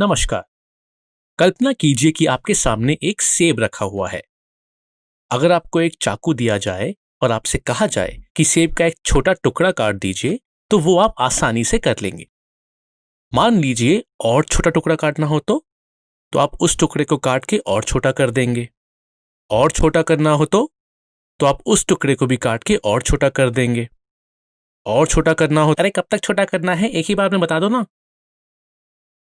नमस्कार। कल्पना कीजिए कि आपके सामने एक सेब रखा हुआ है। अगर आपको एक चाकू दिया जाए और आपसे कहा जाए कि सेब का एक छोटा टुकड़ा काट दीजिए, तो वो आप आसानी से कर लेंगे। मान लीजिए और छोटा टुकड़ा काटना हो तो आप उस टुकड़े को काट के और छोटा कर देंगे। और छोटा करना हो तो आप उस टुकड़े को भी काट के और छोटा कर देंगे। और छोटा करना हो, अरे कब तक छोटा करना है, एक ही बार में बता दो ना।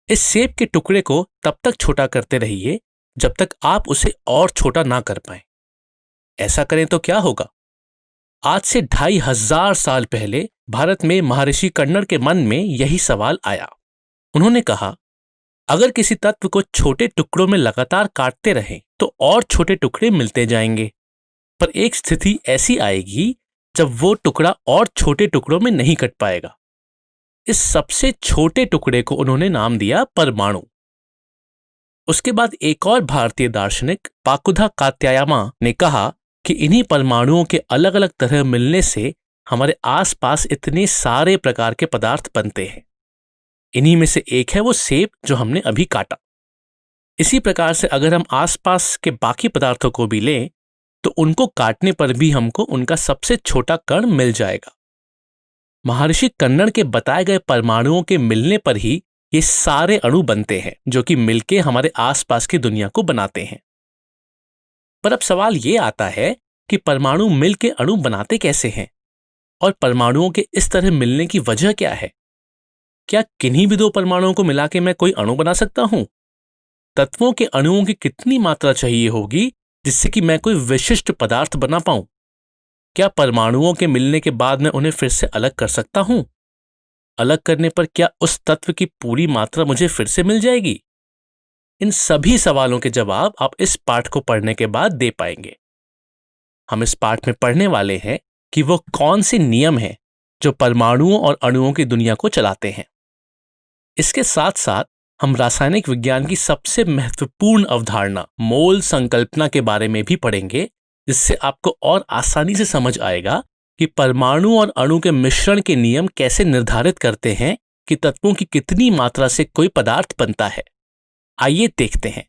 इस सेब के टुकड़े को तब तक छोटा करते रहिए जब तक आप उसे और छोटा ना कर पाए। ऐसा करें तो क्या होगा? आज से 2500 साल पहले भारत में महर्षि कण्वर के मन में यही सवाल आया। उन्होंने कहा, अगर किसी तत्व को छोटे टुकड़ों में लगातार काटते रहें तो और छोटे टुकड़े मिलते जाएंगे, पर एक स्थिति ऐसी आएगी जब वो टुकड़ा और छोटे टुकड़ों में नहीं कट पाएगा। इस सबसे छोटे टुकड़े को उन्होंने नाम दिया परमाणु। उसके बाद एक और भारतीय दार्शनिक पाकुधा कात्यायमा ने कहा कि इन्हीं परमाणुओं के अलग अलग तरह मिलने से हमारे आसपास इतने सारे प्रकार के पदार्थ बनते हैं। इन्हीं में से एक है वो सेब जो हमने अभी काटा। इसी प्रकार से अगर हम आसपास के बाकी पदार्थों को भी लें तो उनको काटने पर भी हमको उनका सबसे छोटा कण मिल जाएगा। महर्षि कण्वर के बताए गए परमाणुओं के मिलने पर ही ये सारे अणु बनते हैं जो कि मिलके हमारे आसपास की दुनिया को बनाते हैं। पर अब सवाल ये आता है कि परमाणु मिलके अणु बनाते कैसे हैं और परमाणुओं के इस तरह मिलने की वजह क्या है? क्या किन्हीं भी दो परमाणुओं को मिला के मैं कोई अणु बना सकता हूं? तत्वों के अणुओं की कितनी मात्रा चाहिए होगी जिससे कि मैं कोई विशिष्ट पदार्थ बना पाऊं? क्या परमाणुओं के मिलने के बाद मैं उन्हें फिर से अलग कर सकता हूं? अलग करने पर क्या उस तत्व की पूरी मात्रा मुझे फिर से मिल जाएगी? इन सभी सवालों के जवाब आप इस पाठ को पढ़ने के बाद दे पाएंगे। हम इस पाठ में पढ़ने वाले हैं कि वो कौन से नियम हैं जो परमाणुओं और अणुओं की दुनिया को चलाते हैं। इसके साथ साथ हम रासायनिक विज्ञान की सबसे महत्वपूर्ण अवधारणा मोल संकल्पना के बारे में भी पढ़ेंगे, जिससे आपको और आसानी से समझ आएगा कि परमाणु और अणु के मिश्रण के नियम कैसे निर्धारित करते हैं कि तत्वों की कितनी मात्रा से कोई पदार्थ बनता है। आइए देखते हैं।